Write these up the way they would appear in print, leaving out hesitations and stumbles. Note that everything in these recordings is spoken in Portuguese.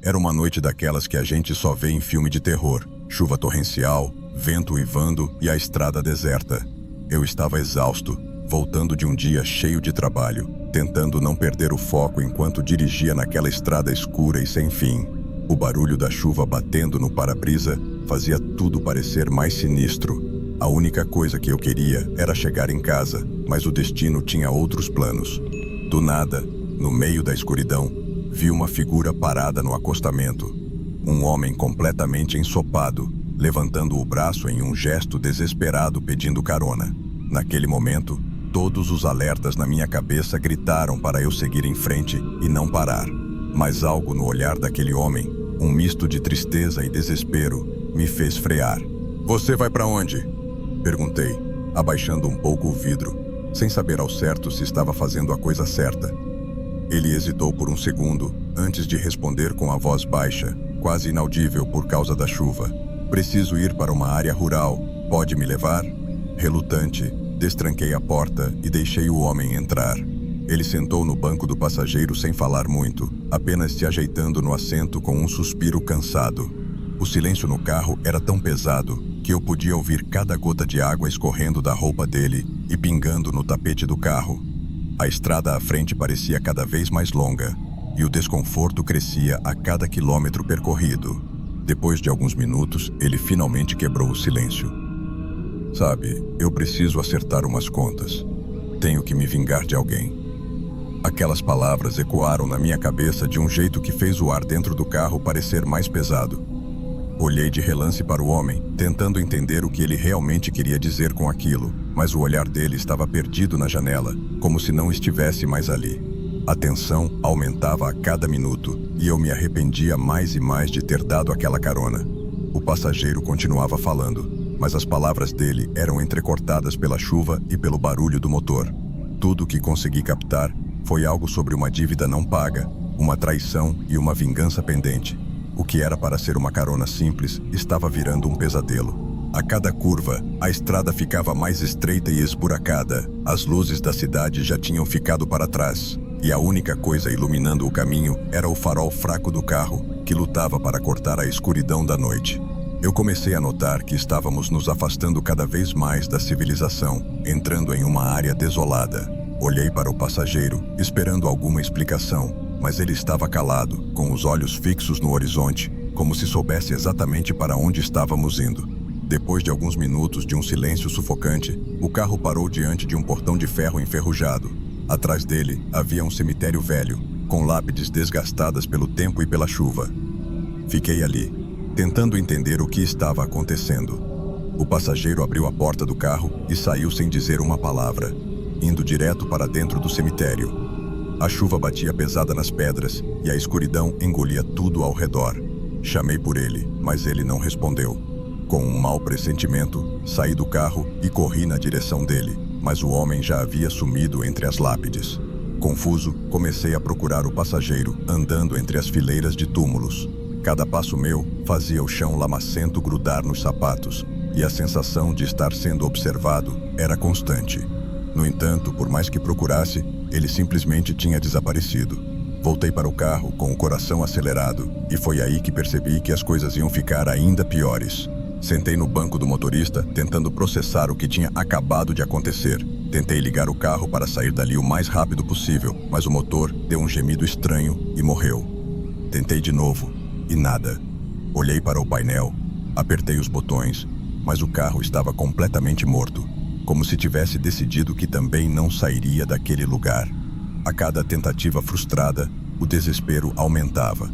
Era uma noite daquelas que a gente só vê em filme de terror. Chuva torrencial, vento uivando e a estrada deserta. Eu estava exausto, voltando de um dia cheio de trabalho, tentando não perder o foco enquanto dirigia naquela estrada escura e sem fim. O barulho da chuva batendo no para-brisa fazia tudo parecer mais sinistro. A única coisa que eu queria era chegar em casa, mas o destino tinha outros planos. Do nada, no meio da escuridão, vi uma figura parada no acostamento. Um homem completamente ensopado, levantando o braço em um gesto desesperado pedindo carona. Naquele momento, todos os alertas na minha cabeça gritaram para eu seguir em frente e não parar. Mas algo no olhar daquele homem, um misto de tristeza e desespero, me fez frear. "Você vai para onde?" Perguntei, abaixando um pouco o vidro, sem saber ao certo se estava fazendo a coisa certa. Ele hesitou por um segundo, antes de responder com a voz baixa, quase inaudível por causa da chuva. "Preciso ir para uma área rural. Pode me levar?" Relutante, destranquei a porta e deixei o homem entrar. Ele sentou no banco do passageiro sem falar muito, apenas se ajeitando no assento com um suspiro cansado. O silêncio no carro era tão pesado que eu podia ouvir cada gota de água escorrendo da roupa dele e pingando no tapete do carro. A estrada à frente parecia cada vez mais longa, e o desconforto crescia a cada quilômetro percorrido. Depois de alguns minutos, ele finalmente quebrou o silêncio. "Sabe, eu preciso acertar umas contas. Tenho que me vingar de alguém." Aquelas palavras ecoaram na minha cabeça de um jeito que fez o ar dentro do carro parecer mais pesado. Olhei de relance para o homem, tentando entender o que ele realmente queria dizer com aquilo, mas o olhar dele estava perdido na janela, como se não estivesse mais ali. A tensão aumentava a cada minuto, e eu me arrependia mais e mais de ter dado aquela carona. O passageiro continuava falando, mas as palavras dele eram entrecortadas pela chuva e pelo barulho do motor. Tudo o que consegui captar foi algo sobre uma dívida não paga, uma traição e uma vingança pendente. O que era para ser uma carona simples estava virando um pesadelo. A cada curva, a estrada ficava mais estreita e esburacada. As luzes da cidade já tinham ficado para trás, e a única coisa iluminando o caminho era o farol fraco do carro, que lutava para cortar a escuridão da noite. Eu comecei a notar que estávamos nos afastando cada vez mais da civilização, entrando em uma área desolada. Olhei para o passageiro, esperando alguma explicação, mas ele estava calado, com os olhos fixos no horizonte, como se soubesse exatamente para onde estávamos indo. Depois de alguns minutos de um silêncio sufocante, o carro parou diante de um portão de ferro enferrujado. Atrás dele havia um cemitério velho, com lápides desgastadas pelo tempo e pela chuva. Fiquei ali, tentando entender o que estava acontecendo. O passageiro abriu a porta do carro e saiu sem dizer uma palavra, indo direto para dentro do cemitério. A chuva batia pesada nas pedras e a escuridão engolia tudo ao redor. Chamei por ele, mas ele não respondeu. Com um mau pressentimento, saí do carro e corri na direção dele, mas o homem já havia sumido entre as lápides. Confuso, comecei a procurar o passageiro, andando entre as fileiras de túmulos. Cada passo meu fazia o chão lamacento grudar nos sapatos, e a sensação de estar sendo observado era constante. No entanto, por mais que procurasse, ele simplesmente tinha desaparecido. Voltei para o carro com o coração acelerado, e foi aí que percebi que as coisas iam ficar ainda piores. Sentei no banco do motorista, tentando processar o que tinha acabado de acontecer. Tentei ligar o carro para sair dali o mais rápido possível, mas o motor deu um gemido estranho e morreu. Tentei de novo, e nada. Olhei para o painel, apertei os botões, mas o carro estava completamente morto, como se tivesse decidido que também não sairia daquele lugar. A cada tentativa frustrada, o desespero aumentava.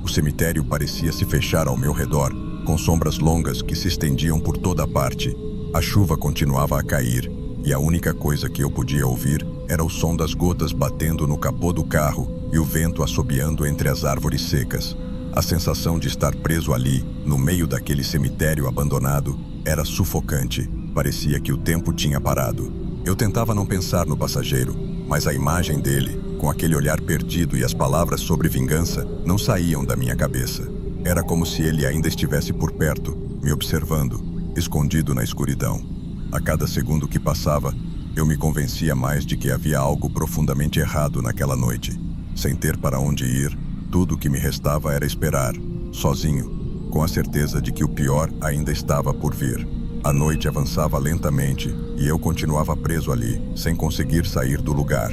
O cemitério parecia se fechar ao meu redor, com sombras longas que se estendiam por toda a parte. A chuva continuava a cair, e a única coisa que eu podia ouvir era o som das gotas batendo no capô do carro e o vento assobiando entre as árvores secas. A sensação de estar preso ali, no meio daquele cemitério abandonado, era sufocante. Parecia que o tempo tinha parado. Eu tentava não pensar no passageiro, mas a imagem dele, com aquele olhar perdido e as palavras sobre vingança, não saíam da minha cabeça. Era como se ele ainda estivesse por perto, me observando, escondido na escuridão. A cada segundo que passava, eu me convencia mais de que havia algo profundamente errado naquela noite. Sem ter para onde ir, Tudo o que me restava era esperar, sozinho, com a certeza de que o pior ainda estava por vir. A noite avançava lentamente e eu continuava preso ali, sem conseguir sair do lugar.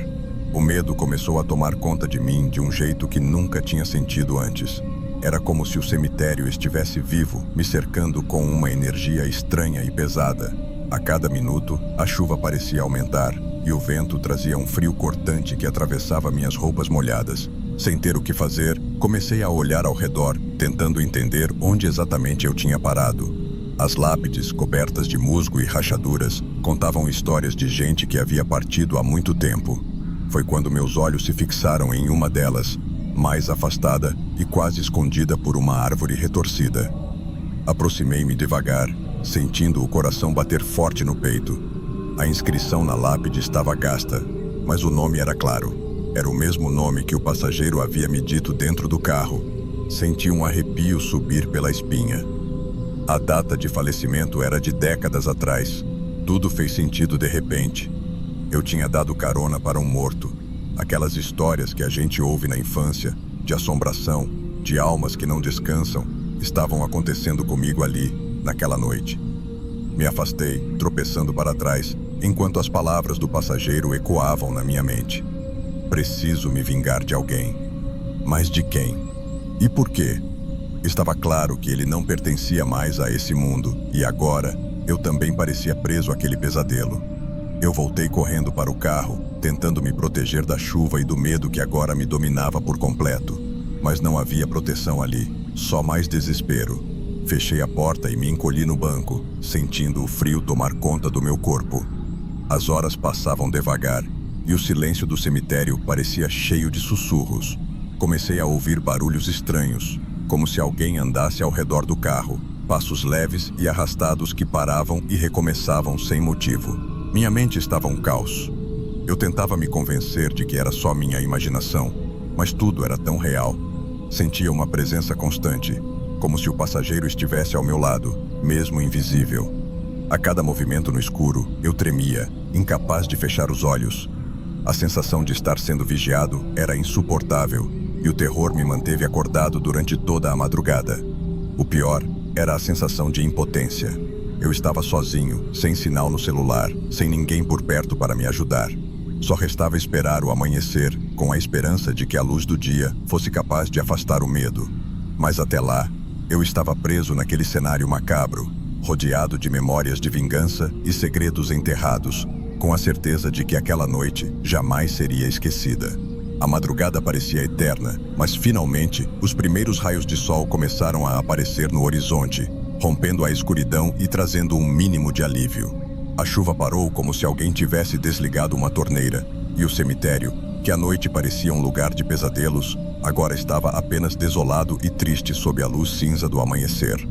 O medo começou a tomar conta de mim de um jeito que nunca tinha sentido antes. Era como se o cemitério estivesse vivo, me cercando com uma energia estranha e pesada. A cada minuto, a chuva parecia aumentar e o vento trazia um frio cortante que atravessava minhas roupas molhadas. Sem ter o que fazer, comecei a olhar ao redor, tentando entender onde exatamente eu tinha parado. As lápides, cobertas de musgo e rachaduras, contavam histórias de gente que havia partido há muito tempo. Foi quando meus olhos se fixaram em uma delas, mais afastada e quase escondida por uma árvore retorcida. Aproximei-me devagar, sentindo o coração bater forte no peito. A inscrição na lápide estava gasta, mas o nome era claro. Era o mesmo nome que o passageiro havia me dito dentro do carro. Senti um arrepio subir pela espinha. A data de falecimento era de décadas atrás. Tudo fez sentido de repente. Eu tinha dado carona para um morto. Aquelas histórias que a gente ouve na infância, de assombração, de almas que não descansam, estavam acontecendo comigo ali, naquela noite. Me afastei, tropeçando para trás, enquanto as palavras do passageiro ecoavam na minha mente. Preciso me vingar de alguém. Mas de quem? E por quê? Estava claro que ele não pertencia mais a esse mundo, e agora eu também parecia preso àquele pesadelo. Eu voltei correndo para o carro, tentando me proteger da chuva e do medo que agora me dominava por completo. Mas não havia proteção ali, só mais desespero. Fechei a porta e me encolhi no banco, sentindo o frio tomar conta do meu corpo. As horas passavam devagar, e o silêncio do cemitério parecia cheio de sussurros. Comecei a ouvir barulhos estranhos, como se alguém andasse ao redor do carro, passos leves e arrastados que paravam e recomeçavam sem motivo. Minha mente estava um caos. Eu tentava me convencer de que era só minha imaginação, mas tudo era tão real. Sentia uma presença constante, como se o passageiro estivesse ao meu lado, mesmo invisível. A cada movimento no escuro, eu tremia, incapaz de fechar os olhos. A sensação de estar sendo vigiado era insuportável, e o terror me manteve acordado durante toda a madrugada. O pior era a sensação de impotência. Eu estava sozinho, sem sinal no celular, sem ninguém por perto para me ajudar. Só restava esperar o amanhecer, com a esperança de que a luz do dia fosse capaz de afastar o medo. Mas até lá, eu estava preso naquele cenário macabro, rodeado de memórias de vingança e segredos enterrados, com a certeza de que aquela noite jamais seria esquecida. A madrugada parecia eterna, mas finalmente os primeiros raios de sol começaram a aparecer no horizonte, rompendo a escuridão e trazendo um mínimo de alívio. A chuva parou como se alguém tivesse desligado uma torneira, e o cemitério, que à noite parecia um lugar de pesadelos, agora estava apenas desolado e triste sob a luz cinza do amanhecer.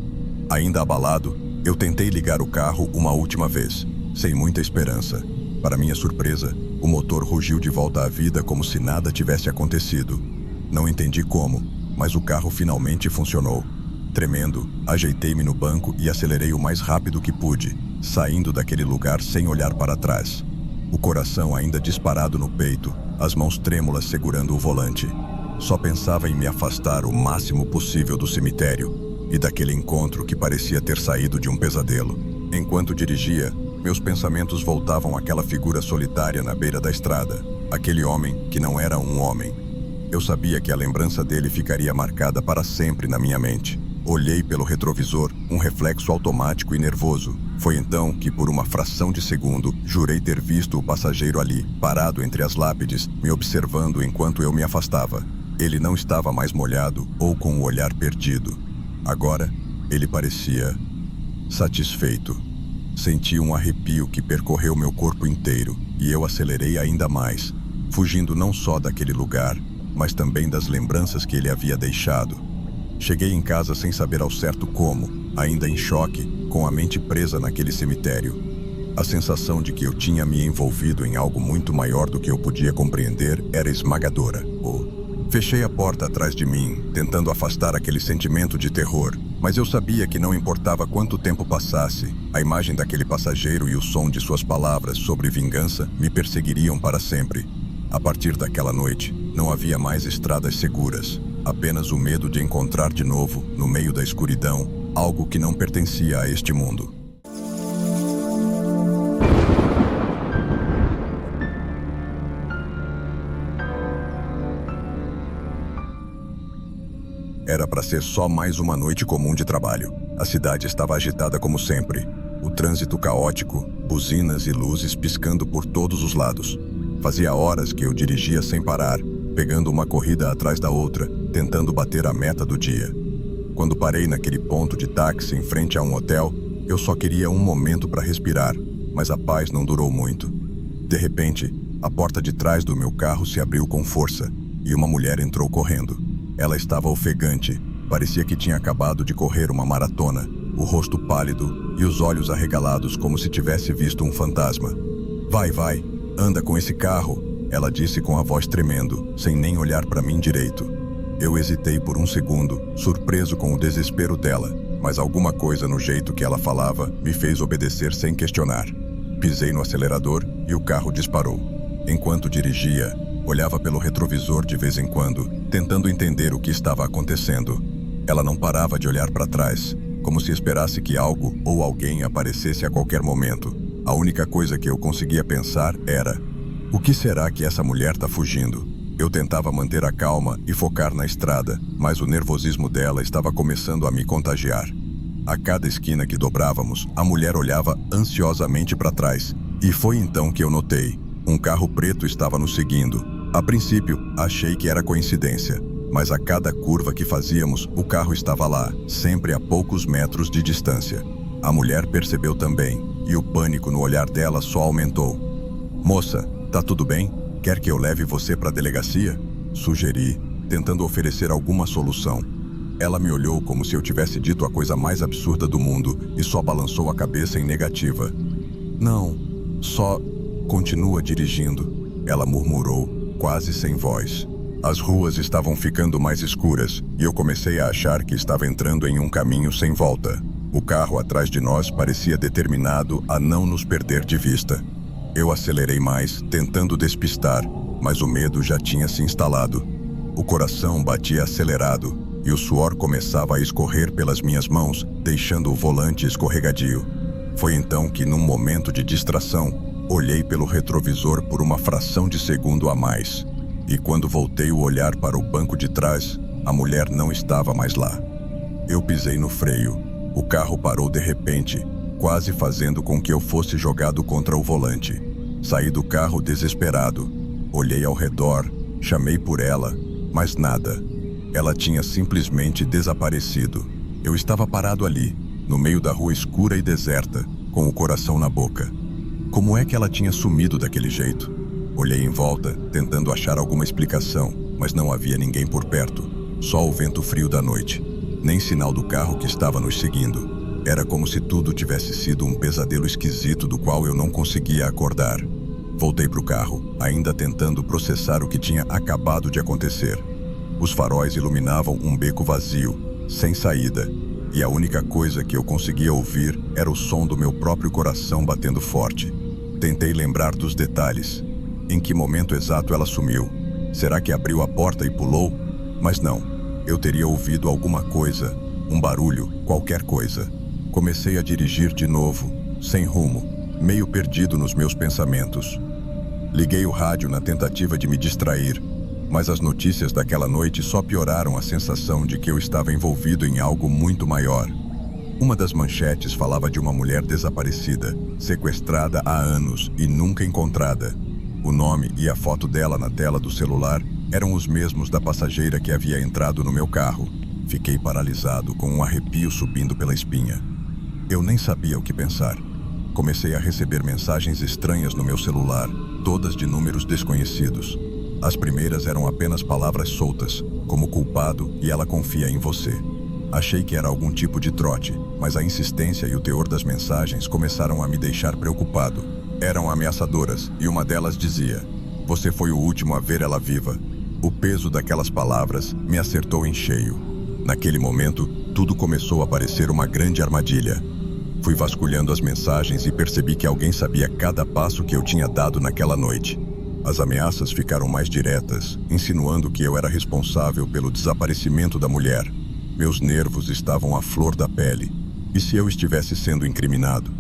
Ainda abalado, eu tentei ligar o carro uma última vez, sem muita esperança. Para minha surpresa, o motor rugiu de volta à vida como se nada tivesse acontecido. Não entendi como, mas o carro finalmente funcionou. Tremendo, ajeitei-me no banco e acelerei o mais rápido que pude, saindo daquele lugar sem olhar para trás. O coração ainda disparado no peito, as mãos trêmulas segurando o volante. Só pensava em me afastar o máximo possível do cemitério e daquele encontro que parecia ter saído de um pesadelo. Enquanto dirigia, meus pensamentos voltavam àquela figura solitária na beira da estrada, aquele homem que não era um homem. Eu sabia que a lembrança dele ficaria marcada para sempre na minha mente. Olhei pelo retrovisor, um reflexo automático e nervoso. Foi então que, por uma fração de segundo, jurei ter visto o passageiro ali, parado entre as lápides, me observando enquanto eu me afastava. Ele não estava mais molhado ou com o olhar perdido. Agora, ele parecia satisfeito. Senti um arrepio que percorreu meu corpo inteiro e eu acelerei ainda mais, fugindo não só daquele lugar, mas também das lembranças que ele havia deixado. Cheguei em casa sem saber ao certo como, ainda em choque, com a mente presa naquele cemitério. A sensação de que eu tinha me envolvido em algo muito maior do que eu podia compreender era esmagadora. Fechei a porta atrás de mim, tentando afastar aquele sentimento de terror, mas eu sabia que não importava quanto tempo passasse, a imagem daquele passageiro e o som de suas palavras sobre vingança me perseguiriam para sempre. A partir daquela noite, não havia mais estradas seguras. apenas o medo de encontrar de novo, no meio da escuridão, algo que não pertencia a este mundo. Era para ser só mais uma noite comum de trabalho. A cidade estava agitada como sempre. O trânsito caótico, buzinas e luzes piscando por todos os lados. Fazia horas que eu dirigia sem parar, pegando uma corrida atrás da outra, tentando bater a meta do dia. Quando parei naquele ponto de táxi em frente a um hotel, eu só queria um momento para respirar, mas a paz não durou muito. De repente, a porta de trás do meu carro se abriu com força e uma mulher entrou correndo. Ela estava ofegante, parecia que tinha acabado de correr uma maratona, o rosto pálido e os olhos arregalados como se tivesse visto um fantasma. Vai, anda com esse carro, ela disse com a voz tremendo, sem nem olhar para mim direito. Eu hesitei por um segundo, surpreso com o desespero dela, mas alguma coisa no jeito que ela falava me fez obedecer sem questionar. Pisei no acelerador e o carro disparou. Enquanto dirigia, olhava pelo retrovisor de vez em quando, tentando entender o que estava acontecendo. Ela não parava de olhar para trás, como se esperasse que algo ou alguém aparecesse a qualquer momento. A única coisa que eu conseguia pensar era: o que será que essa mulher está fugindo? Eu tentava manter a calma e focar na estrada, mas o nervosismo dela estava começando a me contagiar. A cada esquina que dobrávamos, a mulher olhava ansiosamente para trás, e foi então que eu notei. Um carro preto estava nos seguindo. A princípio, achei que era coincidência, mas a cada curva que fazíamos, o carro estava lá, sempre a poucos metros de distância. A mulher percebeu também, e o pânico no olhar dela só aumentou. "Moça, tá tudo bem? Quer que eu leve você para a delegacia?" Sugeri, tentando oferecer alguma solução. Ela me olhou como se eu tivesse dito a coisa mais absurda do mundo e só balançou a cabeça em negativa. "Não, só continua dirigindo", ela murmurou, quase sem voz. As ruas estavam ficando mais escuras e eu comecei a achar que estava entrando em um caminho sem volta. O carro atrás de nós parecia determinado a não nos perder de vista. Eu acelerei mais, tentando despistar, mas o medo já tinha se instalado. O coração batia acelerado e o suor começava a escorrer pelas minhas mãos, deixando o volante escorregadio. Foi então que, num momento de distração, olhei pelo retrovisor por uma fração de segundo a mais. E quando voltei o olhar para o banco de trás, a mulher não estava mais lá. Eu pisei no freio. O carro parou de repente, quase fazendo com que eu fosse jogado contra o volante. Saí do carro desesperado. Olhei ao redor, chamei por ela, mas nada. Ela tinha simplesmente desaparecido. Eu estava parado ali, no meio da rua escura e deserta, com o coração na boca. Como é que ela tinha sumido daquele jeito? Olhei em volta, tentando achar alguma explicação, mas não havia ninguém por perto. Só o vento frio da noite. Nem sinal do carro que estava nos seguindo. Era como se tudo tivesse sido um pesadelo esquisito do qual eu não conseguia acordar. Voltei para o carro, ainda tentando processar o que tinha acabado de acontecer. Os faróis iluminavam um beco vazio, sem saída, e a única coisa que eu conseguia ouvir era o som do meu próprio coração batendo forte. Tentei lembrar dos detalhes. Em que momento exato ela sumiu? Será que abriu a porta e pulou? Mas não. Eu teria ouvido alguma coisa, um barulho, qualquer coisa. Comecei a dirigir de novo, sem rumo, meio perdido nos meus pensamentos. Liguei o rádio na tentativa de me distrair, mas as notícias daquela noite só pioraram a sensação de que eu estava envolvido em algo muito maior. Uma das manchetes falava de uma mulher desaparecida, sequestrada há anos e nunca encontrada. O nome e a foto dela na tela do celular eram os mesmos da passageira que havia entrado no meu carro. Fiquei paralisado, com um arrepio subindo pela espinha. Eu nem sabia o que pensar. Comecei a receber mensagens estranhas no meu celular, todas de números desconhecidos. As primeiras eram apenas palavras soltas, como culpado e ela confia em você. Achei que era algum tipo de trote, mas a insistência e o teor das mensagens começaram a me deixar preocupado. Eram ameaçadoras e uma delas dizia: "Você foi o último a ver ela viva." O peso daquelas palavras me acertou em cheio. Naquele momento, tudo começou a parecer uma grande armadilha. Fui vasculhando as mensagens e percebi que alguém sabia cada passo que eu tinha dado naquela noite. As ameaças ficaram mais diretas, insinuando que eu era responsável pelo desaparecimento da mulher. Meus nervos estavam à flor da pele. E se eu estivesse sendo incriminado?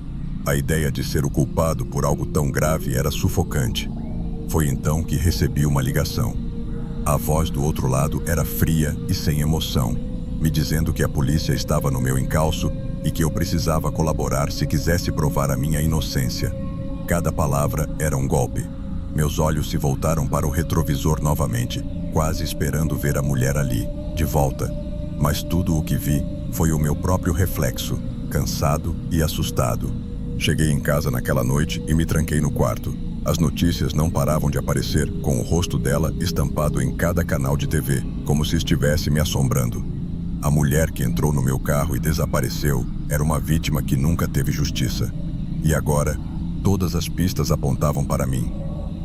A ideia de ser o culpado por algo tão grave era sufocante. Foi então que recebi uma ligação. A voz do outro lado era fria e sem emoção, me dizendo que a polícia estava no meu encalço e que eu precisava colaborar se quisesse provar a minha inocência. Cada palavra era um golpe. Meus olhos se voltaram para o retrovisor novamente, quase esperando ver a mulher ali, de volta. Mas tudo o que vi foi o meu próprio reflexo, cansado e assustado. Cheguei em casa naquela noite e me tranquei no quarto. As notícias não paravam de aparecer, com o rosto dela estampado em cada canal de TV, como se estivesse me assombrando. A mulher que entrou no meu carro e desapareceu era uma vítima que nunca teve justiça. E agora, todas as pistas apontavam para mim.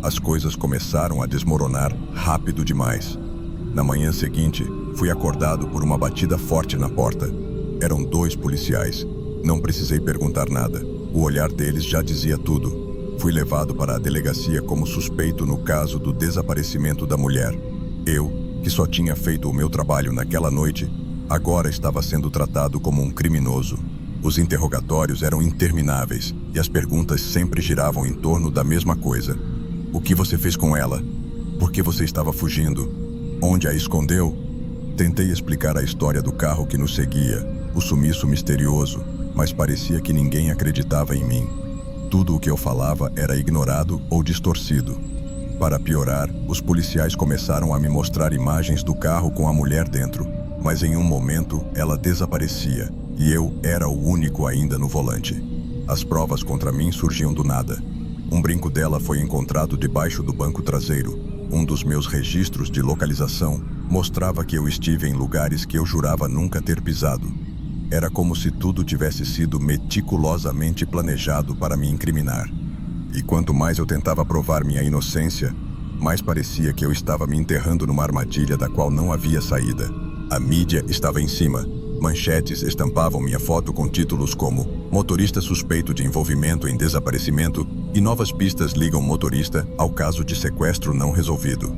As coisas começaram a desmoronar rápido demais. Na manhã seguinte, fui acordado por uma batida forte na porta. Eram 2 policiais. Não precisei perguntar nada. O olhar deles já dizia tudo. Fui levado para a delegacia como suspeito no caso do desaparecimento da mulher. Eu, que só tinha feito o meu trabalho naquela noite, agora estava sendo tratado como um criminoso. Os interrogatórios eram intermináveis e as perguntas sempre giravam em torno da mesma coisa. O que você fez com ela? Por que você estava fugindo? Onde a escondeu? Tentei explicar a história do carro que nos seguia, o sumiço misterioso, mas parecia que ninguém acreditava em mim. Tudo o que eu falava era ignorado ou distorcido. Para piorar, os policiais começaram a me mostrar imagens do carro com a mulher dentro, mas em um momento ela desaparecia e eu era o único ainda no volante. As provas contra mim surgiam do nada. Um brinco dela foi encontrado debaixo do banco traseiro. Um dos meus registros de localização mostrava que eu estive em lugares que eu jurava nunca ter pisado. Era como se tudo tivesse sido meticulosamente planejado para me incriminar. E quanto mais eu tentava provar minha inocência, mais parecia que eu estava me enterrando numa armadilha da qual não havia saída. A mídia estava em cima. Manchetes estampavam minha foto com títulos como "Motorista suspeito de envolvimento em desaparecimento" e "Novas pistas ligam motorista ao caso de sequestro não resolvido".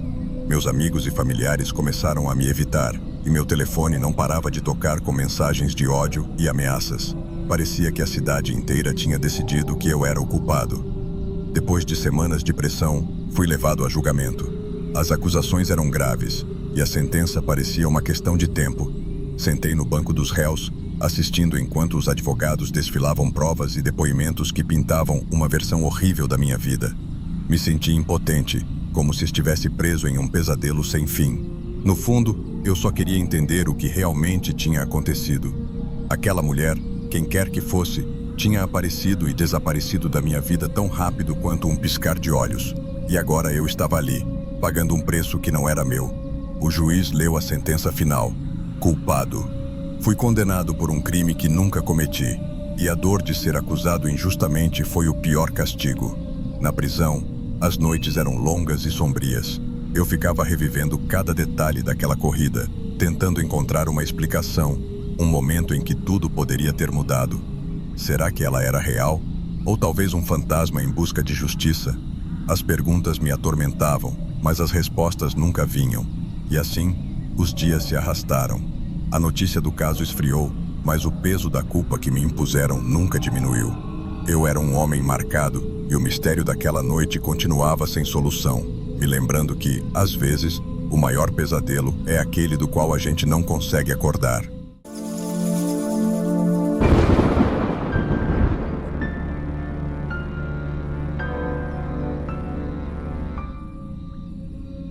Meus amigos e familiares começaram a me evitar, e meu telefone não parava de tocar com mensagens de ódio e ameaças. Parecia que a cidade inteira tinha decidido que eu era o culpado. Depois de semanas de pressão, fui levado a julgamento. As acusações eram graves, e a sentença parecia uma questão de tempo. Sentei no banco dos réus, assistindo enquanto os advogados desfilavam provas e depoimentos que pintavam uma versão horrível da minha vida. Me senti impotente, como se estivesse preso em um pesadelo sem fim. No fundo, eu só queria entender o que realmente tinha acontecido. Aquela mulher, quem quer que fosse, tinha aparecido e desaparecido da minha vida tão rápido quanto um piscar de olhos. E agora eu estava ali, pagando um preço que não era meu. O juiz leu a sentença final. Culpado. Fui condenado por um crime que nunca cometi. E a dor de ser acusado injustamente foi o pior castigo. Na prisão, as noites eram longas e sombrias. Eu ficava revivendo cada detalhe daquela corrida, tentando encontrar uma explicação, um momento em que tudo poderia ter mudado. Será que ela era real? Ou talvez um fantasma em busca de justiça? As perguntas me atormentavam, mas as respostas nunca vinham. E assim, os dias se arrastaram. A notícia do caso esfriou, mas o peso da culpa que me impuseram nunca diminuiu. Eu era um homem marcado, e o mistério daquela noite continuava sem solução, me lembrando que, às vezes, o maior pesadelo é aquele do qual a gente não consegue acordar.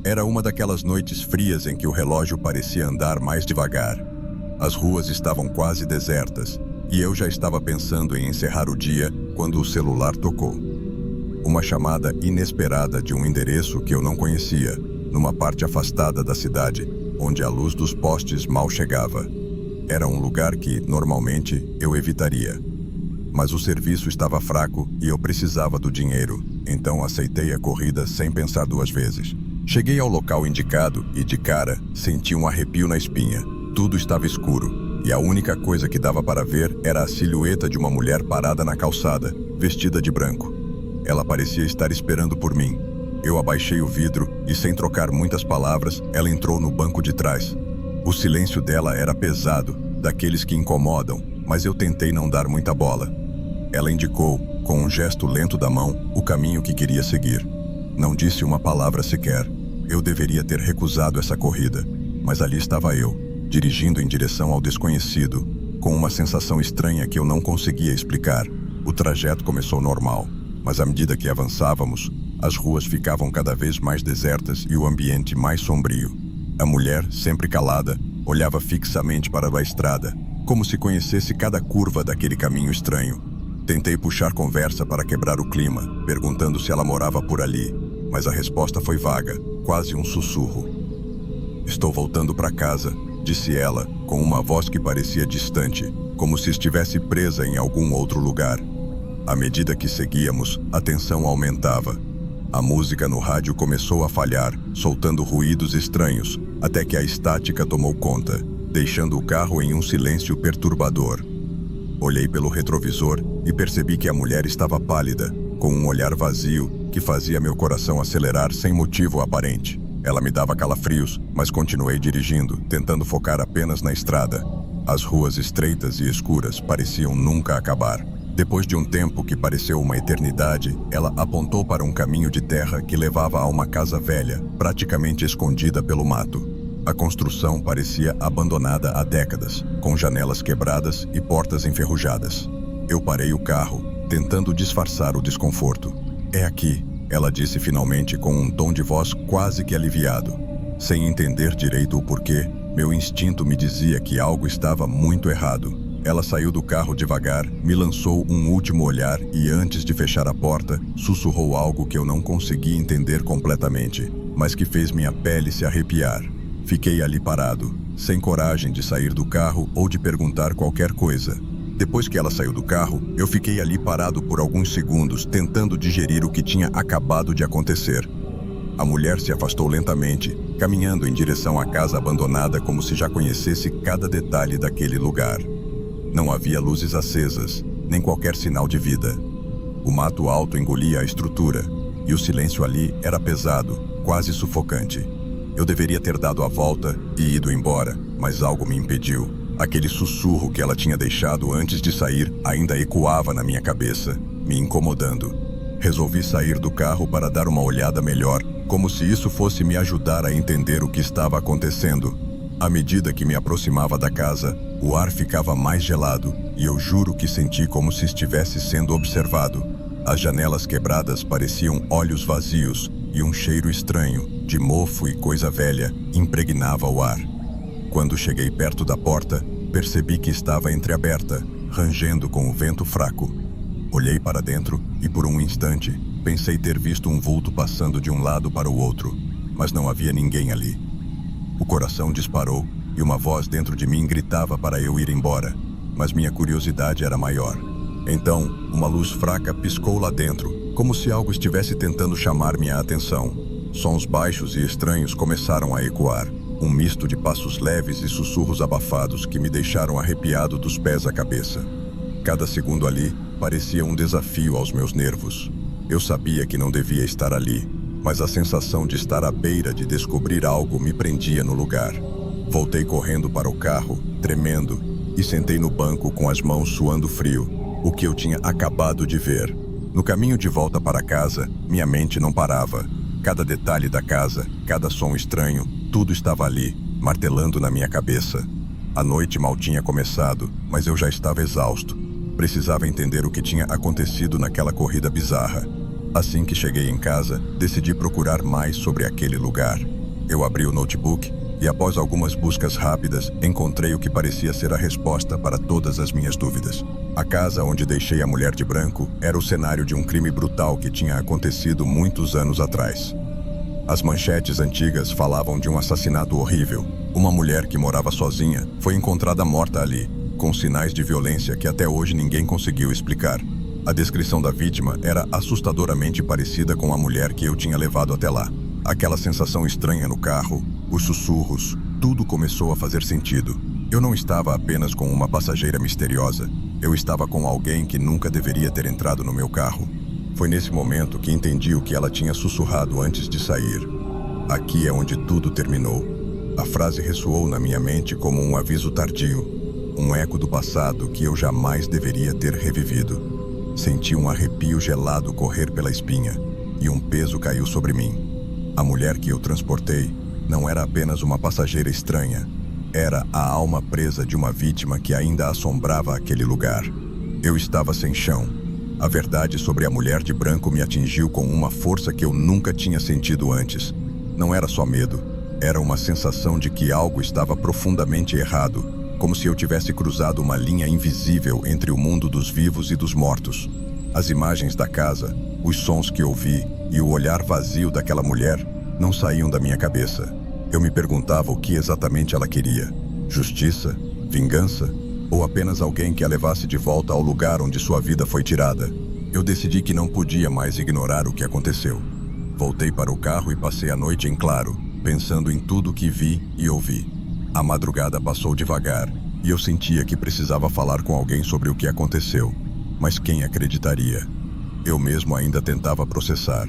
Era uma daquelas noites frias em que o relógio parecia andar mais devagar. As ruas estavam quase desertas, e eu já estava pensando em encerrar o dia quando o celular tocou. Uma chamada inesperada de um endereço que eu não conhecia, numa parte afastada da cidade, onde a luz dos postes mal chegava. Era um lugar que, normalmente, eu evitaria. Mas o serviço estava fraco e eu precisava do dinheiro, então aceitei a corrida sem pensar 2 vezes. Cheguei ao local indicado e, de cara, senti um arrepio na espinha. Tudo estava escuro, e a única coisa que dava para ver era a silhueta de uma mulher parada na calçada, vestida de branco. Ela parecia estar esperando por mim. Eu abaixei o vidro e, sem trocar muitas palavras, ela entrou no banco de trás. O silêncio dela era pesado, daqueles que incomodam, mas eu tentei não dar muita bola. Ela indicou, com um gesto lento da mão, o caminho que queria seguir. Não disse uma palavra sequer. Eu deveria ter recusado essa corrida, mas ali estava eu, dirigindo em direção ao desconhecido, com uma sensação estranha que eu não conseguia explicar. O trajeto começou normal, mas à medida que avançávamos, as ruas ficavam cada vez mais desertas e o ambiente mais sombrio. A mulher, sempre calada, olhava fixamente para a estrada, como se conhecesse cada curva daquele caminho estranho. Tentei puxar conversa para quebrar o clima, perguntando se ela morava por ali, mas a resposta foi vaga, quase um sussurro. "Estou voltando para casa", disse ela, com uma voz que parecia distante, como se estivesse presa em algum outro lugar. À medida que seguíamos, a tensão aumentava. A música no rádio começou a falhar, soltando ruídos estranhos, até que a estática tomou conta, deixando o carro em um silêncio perturbador. Olhei pelo retrovisor e percebi que a mulher estava pálida, com um olhar vazio que fazia meu coração acelerar sem motivo aparente. Ela me dava calafrios, mas continuei dirigindo, tentando focar apenas na estrada. As ruas estreitas e escuras pareciam nunca acabar. Depois de um tempo que pareceu uma eternidade, ela apontou para um caminho de terra que levava a uma casa velha, praticamente escondida pelo mato. A construção parecia abandonada há décadas, com janelas quebradas e portas enferrujadas. Eu parei o carro, tentando disfarçar o desconforto. "É aqui", ela disse finalmente com um tom de voz quase que aliviado. Sem entender direito o porquê, meu instinto me dizia que algo estava muito errado. Ela saiu do carro devagar, me lançou um último olhar e, antes de fechar a porta, sussurrou algo que eu não consegui entender completamente, mas que fez minha pele se arrepiar. Fiquei ali parado, sem coragem de sair do carro ou de perguntar qualquer coisa. Depois que ela saiu do carro, eu fiquei ali parado por alguns segundos, tentando digerir o que tinha acabado de acontecer. A mulher se afastou lentamente, caminhando em direção à casa abandonada como se já conhecesse cada detalhe daquele lugar. Não havia luzes acesas, nem qualquer sinal de vida. O mato alto engolia a estrutura, e o silêncio ali era pesado, quase sufocante. Eu deveria ter dado a volta e ido embora, mas algo me impediu. Aquele sussurro que ela tinha deixado antes de sair ainda ecoava na minha cabeça, me incomodando. Resolvi sair do carro para dar uma olhada melhor, como se isso fosse me ajudar a entender o que estava acontecendo. À medida que me aproximava da casa, o ar ficava mais gelado e eu juro que senti como se estivesse sendo observado. As janelas quebradas pareciam olhos vazios e um cheiro estranho, de mofo e coisa velha, impregnava o ar. Quando cheguei perto da porta, percebi que estava entreaberta, rangendo com o vento fraco. Olhei para dentro e, por um instante, pensei ter visto um vulto passando de um lado para o outro, mas não havia ninguém ali. O coração disparou e uma voz dentro de mim gritava para eu ir embora, mas minha curiosidade era maior. Então, uma luz fraca piscou lá dentro, como se algo estivesse tentando chamar minha atenção. Sons baixos e estranhos começaram a ecoar, um misto de passos leves e sussurros abafados que me deixaram arrepiado dos pés à cabeça. Cada segundo ali parecia um desafio aos meus nervos. Eu sabia que não devia estar ali, mas a sensação de estar à beira de descobrir algo me prendia no lugar. Voltei correndo para o carro, tremendo, e sentei no banco com as mãos suando frio, o que eu tinha acabado de ver. No caminho de volta para casa, minha mente não parava. Cada detalhe da casa, cada som estranho, tudo estava ali, martelando na minha cabeça. A noite mal tinha começado, mas eu já estava exausto. Precisava entender o que tinha acontecido naquela corrida bizarra. Assim que cheguei em casa, decidi procurar mais sobre aquele lugar. Eu abri o notebook e, após algumas buscas rápidas, encontrei o que parecia ser a resposta para todas as minhas dúvidas. A casa onde deixei a mulher de branco era o cenário de um crime brutal que tinha acontecido muitos anos atrás. As manchetes antigas falavam de um assassinato horrível. Uma mulher que morava sozinha foi encontrada morta ali, com sinais de violência que até hoje ninguém conseguiu explicar. A descrição da vítima era assustadoramente parecida com a mulher que eu tinha levado até lá. Aquela sensação estranha no carro, os sussurros, tudo começou a fazer sentido. Eu não estava apenas com uma passageira misteriosa. Eu estava com alguém que nunca deveria ter entrado no meu carro. Foi nesse momento que entendi o que ela tinha sussurrado antes de sair. Aqui é onde tudo terminou. A frase ressoou na minha mente como um aviso tardio, um eco do passado que eu jamais deveria ter revivido. Senti um arrepio gelado correr pela espinha e um peso caiu sobre mim. A mulher que eu transportei não era apenas uma passageira estranha, era a alma presa de uma vítima que ainda assombrava aquele lugar. Eu estava sem chão. A verdade sobre a mulher de branco me atingiu com uma força que eu nunca tinha sentido antes. Não era só medo, era uma sensação de que algo estava profundamente errado, como se eu tivesse cruzado uma linha invisível entre o mundo dos vivos e dos mortos. As imagens da casa, os sons que ouvi e o olhar vazio daquela mulher não saíam da minha cabeça. Eu me perguntava o que exatamente ela queria: justiça? Vingança? Ou apenas alguém que a levasse de volta ao lugar onde sua vida foi tirada? Eu decidi que não podia mais ignorar o que aconteceu. Voltei para o carro e passei a noite em claro, pensando em tudo o que vi e ouvi. A madrugada passou devagar e eu sentia que precisava falar com alguém sobre o que aconteceu. Mas quem acreditaria? Eu mesmo ainda tentava processar.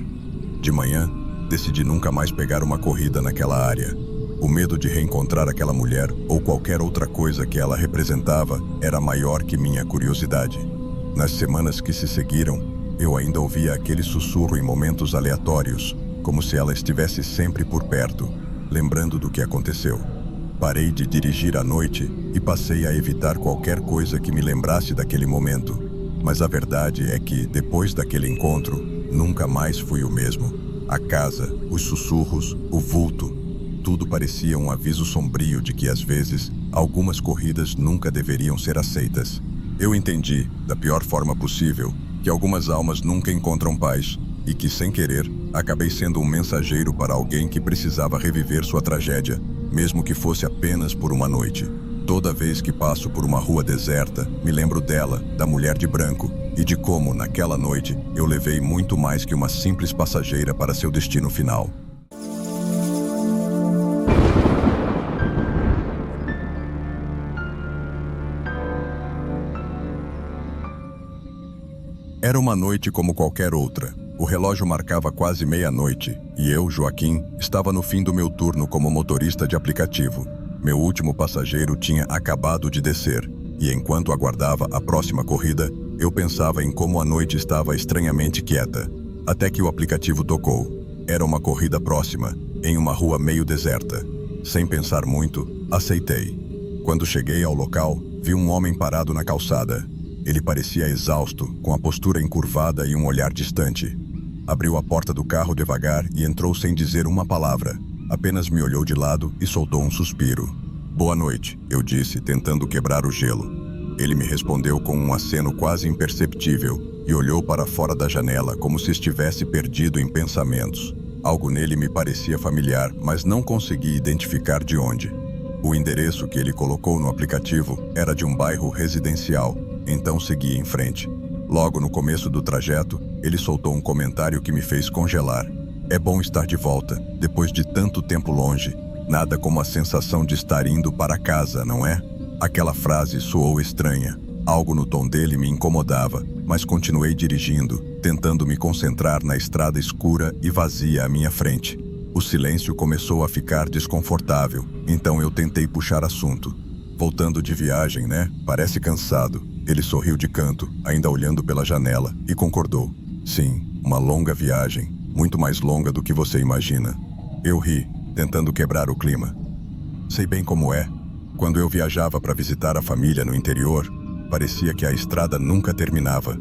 De manhã, decidi nunca mais pegar uma corrida naquela área. O medo de reencontrar aquela mulher ou qualquer outra coisa que ela representava era maior que minha curiosidade. Nas semanas que se seguiram, eu ainda ouvia aquele sussurro em momentos aleatórios, como se ela estivesse sempre por perto, lembrando do que aconteceu. Parei de dirigir à noite e passei a evitar qualquer coisa que me lembrasse daquele momento. Mas a verdade é que, depois daquele encontro, nunca mais fui o mesmo. A casa, os sussurros, o vulto, tudo parecia um aviso sombrio de que, às vezes, algumas corridas nunca deveriam ser aceitas. Eu entendi, da pior forma possível, que algumas almas nunca encontram paz e que, sem querer, acabei sendo um mensageiro para alguém que precisava reviver sua tragédia, mesmo que fosse apenas por uma noite. Toda vez que passo por uma rua deserta, me lembro dela, da mulher de branco, e de como, naquela noite, eu levei muito mais que uma simples passageira para seu destino final. Era uma noite como qualquer outra. O relógio marcava quase meia-noite e eu, Joaquim, estava no fim do meu turno como motorista de aplicativo. Meu último passageiro tinha acabado de descer e, enquanto aguardava a próxima corrida, eu pensava em como a noite estava estranhamente quieta. Até que o aplicativo tocou. Era uma corrida próxima, em uma rua meio deserta. Sem pensar muito, aceitei. Quando cheguei ao local, vi um homem parado na calçada. Ele parecia exausto, com a postura encurvada e um olhar distante. Abriu a porta do carro devagar e entrou sem dizer uma palavra. Apenas me olhou de lado e soltou um suspiro. "Boa noite", eu disse, tentando quebrar o gelo. Ele me respondeu com um aceno quase imperceptível e olhou para fora da janela como se estivesse perdido em pensamentos. Algo nele me parecia familiar, mas não consegui identificar de onde. O endereço que ele colocou no aplicativo era de um bairro residencial. Então segui em frente. Logo no começo do trajeto, ele soltou um comentário que me fez congelar. "É bom estar de volta, depois de tanto tempo longe. Nada como a sensação de estar indo para casa, não é?" Aquela frase soou estranha. Algo no tom dele me incomodava, mas continuei dirigindo, tentando me concentrar na estrada escura e vazia à minha frente. O silêncio começou a ficar desconfortável, então eu tentei puxar assunto. "Voltando de viagem, né? Parece cansado." Ele sorriu de canto, ainda olhando pela janela, e concordou. "Sim, uma longa viagem, muito mais longa do que você imagina." Eu ri, tentando quebrar o clima. "Sei bem como é. Quando eu viajava para visitar a família no interior, parecia que a estrada nunca terminava."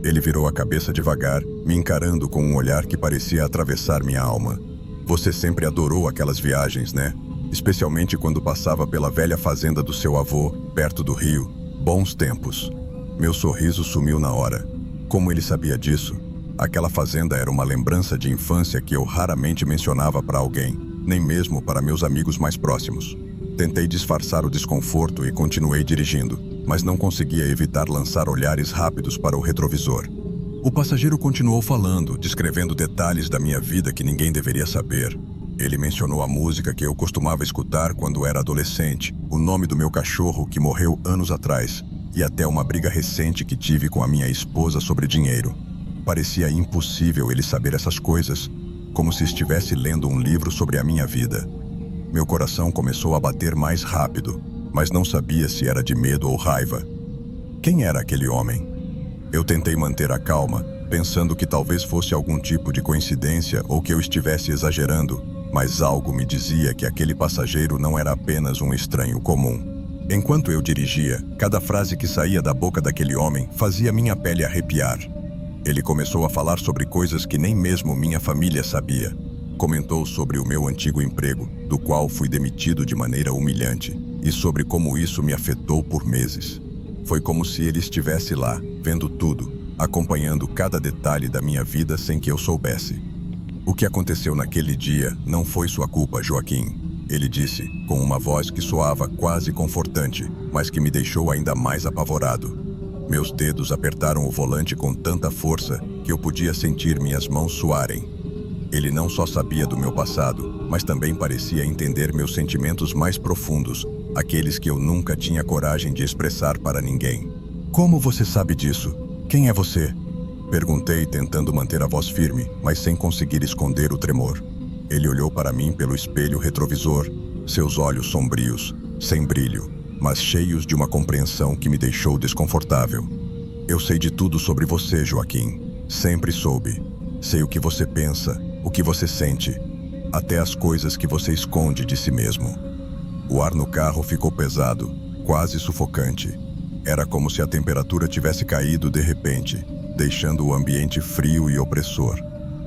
Ele virou a cabeça devagar, me encarando com um olhar que parecia atravessar minha alma. "Você sempre adorou aquelas viagens, né? Especialmente quando passava pela velha fazenda do seu avô, perto do rio. Bons tempos." Meu sorriso sumiu na hora. Como ele sabia disso? Aquela fazenda era uma lembrança de infância que eu raramente mencionava para alguém, nem mesmo para meus amigos mais próximos. Tentei disfarçar o desconforto e continuei dirigindo, mas não conseguia evitar lançar olhares rápidos para o retrovisor. O passageiro continuou falando, descrevendo detalhes da minha vida que ninguém deveria saber. Ele mencionou a música que eu costumava escutar quando era adolescente, o nome do meu cachorro que morreu anos atrás, e até uma briga recente que tive com a minha esposa sobre dinheiro. parecia impossível ele saber essas coisas, como se estivesse lendo um livro sobre a minha vida. Meu coração começou a bater mais rápido, mas não sabia se era de medo ou raiva. Quem era aquele homem? Eu tentei manter a calma, pensando que talvez fosse algum tipo de coincidência ou que eu estivesse exagerando, mas algo me dizia que aquele passageiro não era apenas um estranho comum. Enquanto eu dirigia, cada frase que saía da boca daquele homem fazia minha pele arrepiar. Ele começou a falar sobre coisas que nem mesmo minha família sabia. Comentou sobre o meu antigo emprego, do qual fui demitido de maneira humilhante, e sobre como isso me afetou por meses. Foi como se ele estivesse lá, vendo tudo, acompanhando cada detalhe da minha vida sem que eu soubesse. O que aconteceu naquele dia não foi sua culpa, Joaquim. Ele disse, com uma voz que soava quase confortante, mas que me deixou ainda mais apavorado. Meus dedos apertaram o volante com tanta força que eu podia sentir minhas mãos suarem. Ele não só sabia do meu passado, mas também parecia entender meus sentimentos mais profundos, aqueles que eu nunca tinha coragem de expressar para ninguém. Como você sabe disso? Quem é você? Perguntei, tentando manter a voz firme, mas sem conseguir esconder o tremor. Ele olhou para mim pelo espelho retrovisor, seus olhos sombrios, sem brilho, mas cheios de uma compreensão que me deixou desconfortável. Eu sei de tudo sobre você, Joaquim. Sempre soube. Sei o que você pensa, o que você sente, até as coisas que você esconde de si mesmo. O ar no carro ficou pesado, quase sufocante. Era como se a temperatura tivesse caído de repente, deixando o ambiente frio e opressor.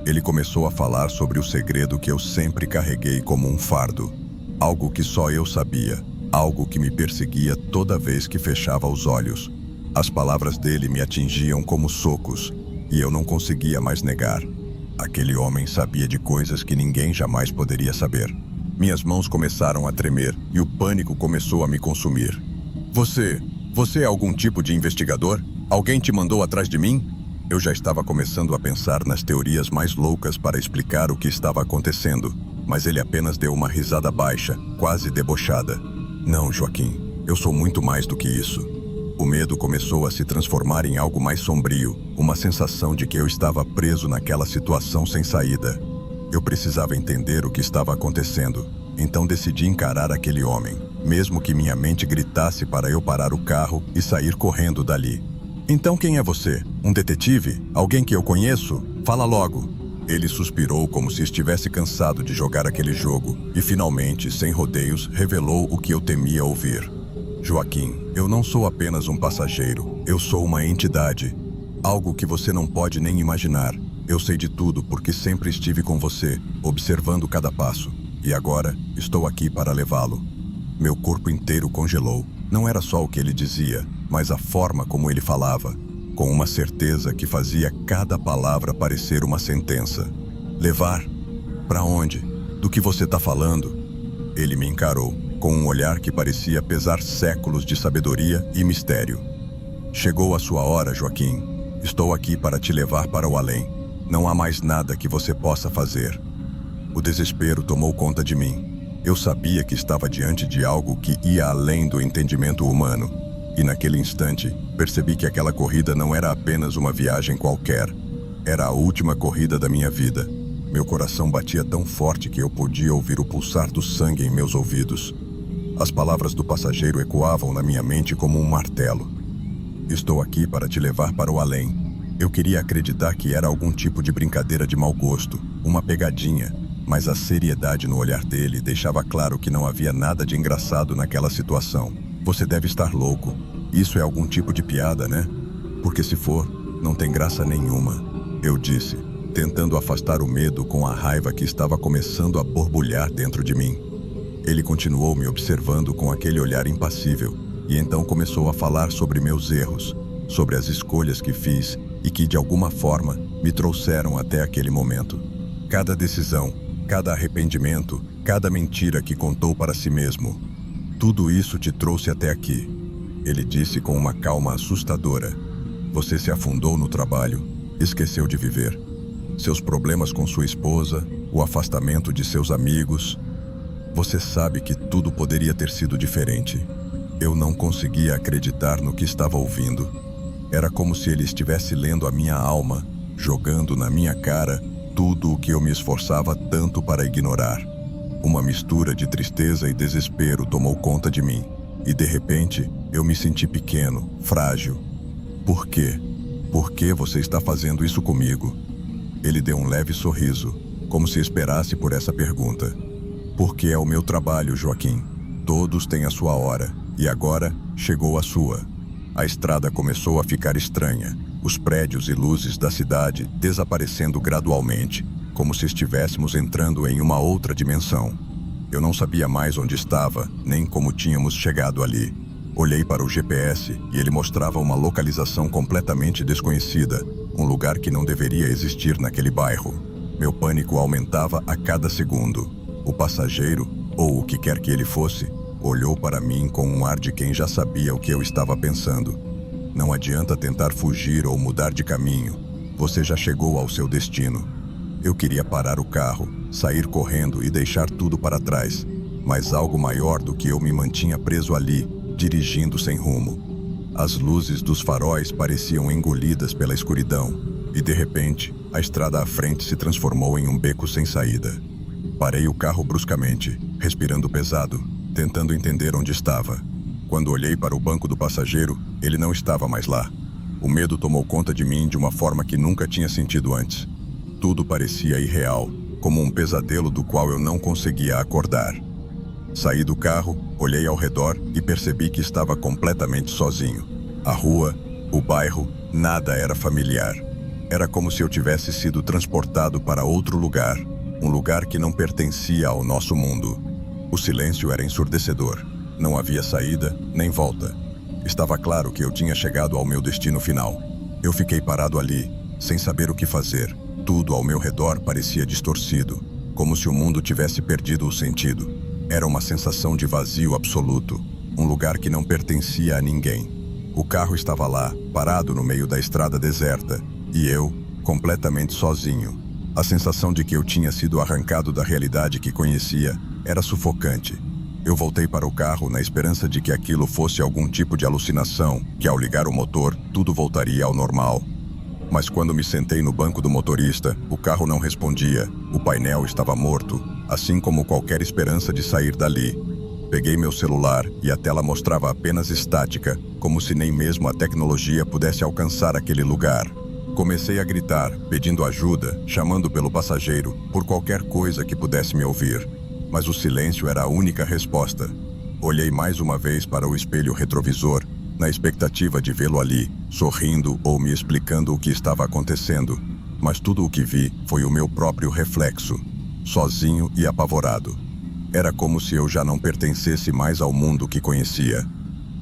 Ele começou a falar sobre o segredo que eu sempre carreguei como um fardo. Algo que só eu sabia, algo que me perseguia toda vez que fechava os olhos. As palavras dele me atingiam como socos, e eu não conseguia mais negar. Aquele homem sabia de coisas que ninguém jamais poderia saber. Minhas mãos começaram a tremer e o pânico começou a me consumir. Você é algum tipo de investigador? Alguém te mandou atrás de mim? Eu já estava começando a pensar nas teorias mais loucas para explicar o que estava acontecendo, mas ele apenas deu uma risada baixa, quase debochada. Não, Joaquim, eu sou muito mais do que isso. O medo começou a se transformar em algo mais sombrio, uma sensação de que eu estava preso naquela situação sem saída. Eu precisava entender o que estava acontecendo, então decidi encarar aquele homem, mesmo que minha mente gritasse para eu parar o carro e sair correndo dali. Então quem é você? Um detetive? Alguém que eu conheço? Fala logo. Ele suspirou como se estivesse cansado de jogar aquele jogo e finalmente, sem rodeios, revelou o que eu temia ouvir. Joaquim, eu não sou apenas um passageiro, eu sou uma entidade. Algo que você não pode nem imaginar. Eu sei de tudo porque sempre estive com você, observando cada passo. E agora, estou aqui para levá-lo. Meu corpo inteiro congelou. Não era só o que ele dizia, mas a forma como ele falava, com uma certeza que fazia cada palavra parecer uma sentença. Levar? Para onde? Do que você está falando? Ele me encarou, com um olhar que parecia pesar séculos de sabedoria e mistério. Chegou a sua hora, Joaquim. Estou aqui para te levar para o além. Não há mais nada que você possa fazer. O desespero tomou conta de mim. Eu sabia que estava diante de algo que ia além do entendimento humano. E naquele instante, percebi que aquela corrida não era apenas uma viagem qualquer. Era a última corrida da minha vida. Meu coração batia tão forte que eu podia ouvir o pulsar do sangue em meus ouvidos. As palavras do passageiro ecoavam na minha mente como um martelo. Estou aqui para te levar para o além. Eu queria acreditar que era algum tipo de brincadeira de mau gosto, uma pegadinha, mas a seriedade no olhar dele deixava claro que não havia nada de engraçado naquela situação. Você deve estar louco. Isso é algum tipo de piada, né? Porque se for, não tem graça nenhuma, eu disse, tentando afastar o medo com a raiva que estava começando a borbulhar dentro de mim. Ele continuou me observando com aquele olhar impassível, e então começou a falar sobre meus erros, sobre as escolhas que fiz e que, de alguma forma, me trouxeram até aquele momento. Cada decisão, cada arrependimento, cada mentira que contou para si mesmo. Tudo isso te trouxe até aqui, ele disse com uma calma assustadora. Você se afundou no trabalho, esqueceu de viver. Seus problemas com sua esposa, o afastamento de seus amigos. Você sabe que tudo poderia ter sido diferente. Eu não conseguia acreditar no que estava ouvindo. Era como se ele estivesse lendo a minha alma, jogando na minha cara tudo o que eu me esforçava tanto para ignorar. Uma mistura de tristeza e desespero tomou conta de mim, e de repente eu me senti pequeno, frágil. Por quê? Por que você está fazendo isso comigo? Ele deu um leve sorriso, como se esperasse por essa pergunta. Porque é o meu trabalho, Joaquim. Todos têm a sua hora, e agora chegou a sua. A estrada começou a ficar estranha, os prédios e luzes da cidade desaparecendo gradualmente, como se estivéssemos entrando em uma outra dimensão. Eu não sabia mais onde estava, nem como tínhamos chegado ali. Olhei para o GPS e ele mostrava uma localização completamente desconhecida, um lugar que não deveria existir naquele bairro. Meu pânico aumentava a cada segundo. O passageiro, ou o que quer que ele fosse, olhou para mim com um ar de quem já sabia o que eu estava pensando. Não adianta tentar fugir ou mudar de caminho. Você já chegou ao seu destino. Eu queria parar o carro, sair correndo e deixar tudo para trás, mas algo maior do que eu me mantinha preso ali, dirigindo sem rumo. As luzes dos faróis pareciam engolidas pela escuridão, e de repente, a estrada à frente se transformou em um beco sem saída. Parei o carro bruscamente, respirando pesado, tentando entender onde estava. Quando olhei para o banco do passageiro, ele não estava mais lá. O medo tomou conta de mim de uma forma que nunca tinha sentido antes. Tudo parecia irreal, como um pesadelo do qual eu não conseguia acordar. Saí do carro, olhei ao redor e percebi que estava completamente sozinho. A rua, o bairro, nada era familiar. Era como se eu tivesse sido transportado para outro lugar, um lugar que não pertencia ao nosso mundo. O silêncio era ensurdecedor. Não havia saída, nem volta. Estava claro que eu tinha chegado ao meu destino final. Eu fiquei parado ali, sem saber o que fazer. Tudo ao meu redor parecia distorcido, como se o mundo tivesse perdido o sentido. Era uma sensação de vazio absoluto, um lugar que não pertencia a ninguém. O carro estava lá, parado no meio da estrada deserta, e eu, completamente sozinho. A sensação de que eu tinha sido arrancado da realidade que conhecia era sufocante. Eu voltei para o carro na esperança de que aquilo fosse algum tipo de alucinação, que ao ligar o motor, tudo voltaria ao normal. Mas quando me sentei no banco do motorista, o carro não respondia, o painel estava morto, assim como qualquer esperança de sair dali. Peguei meu celular e a tela mostrava apenas estática, como se nem mesmo a tecnologia pudesse alcançar aquele lugar. Comecei a gritar, pedindo ajuda, chamando pelo passageiro, por qualquer coisa que pudesse me ouvir. Mas o silêncio era a única resposta. Olhei mais uma vez para o espelho retrovisor, na expectativa de vê-lo ali, sorrindo ou me explicando o que estava acontecendo. Mas tudo o que vi foi o meu próprio reflexo, sozinho e apavorado. Era como se eu já não pertencesse mais ao mundo que conhecia.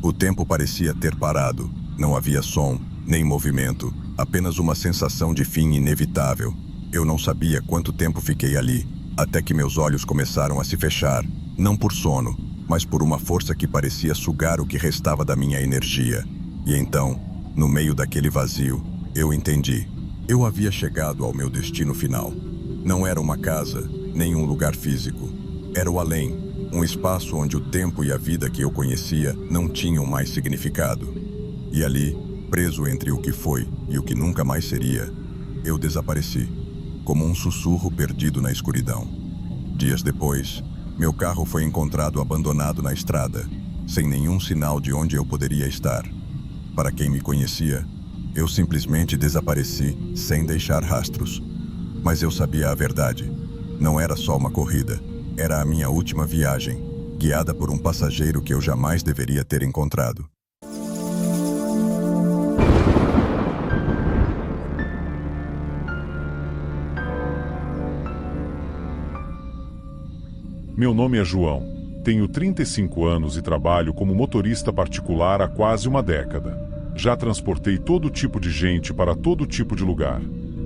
O tempo parecia ter parado. Não havia som, nem movimento, apenas uma sensação de fim inevitável. Eu não sabia quanto tempo fiquei ali, até que meus olhos começaram a se fechar, não por sono, mas por uma força que parecia sugar o que restava da minha energia. E então, no meio daquele vazio, eu entendi. Eu havia chegado ao meu destino final. Não era uma casa, nem um lugar físico. Era o além, um espaço onde o tempo e a vida que eu conhecia não tinham mais significado. E ali, preso entre o que foi e o que nunca mais seria, eu desapareci, como um sussurro perdido na escuridão. Dias depois, meu carro foi encontrado abandonado na estrada, sem nenhum sinal de onde eu poderia estar. Para quem me conhecia, eu simplesmente desapareci sem deixar rastros. Mas eu sabia a verdade. Não era só uma corrida, era a minha última viagem, guiada por um passageiro que eu jamais deveria ter encontrado. Meu nome é João, tenho 35 anos e trabalho como motorista particular há quase uma década. Já transportei todo tipo de gente para todo tipo de lugar,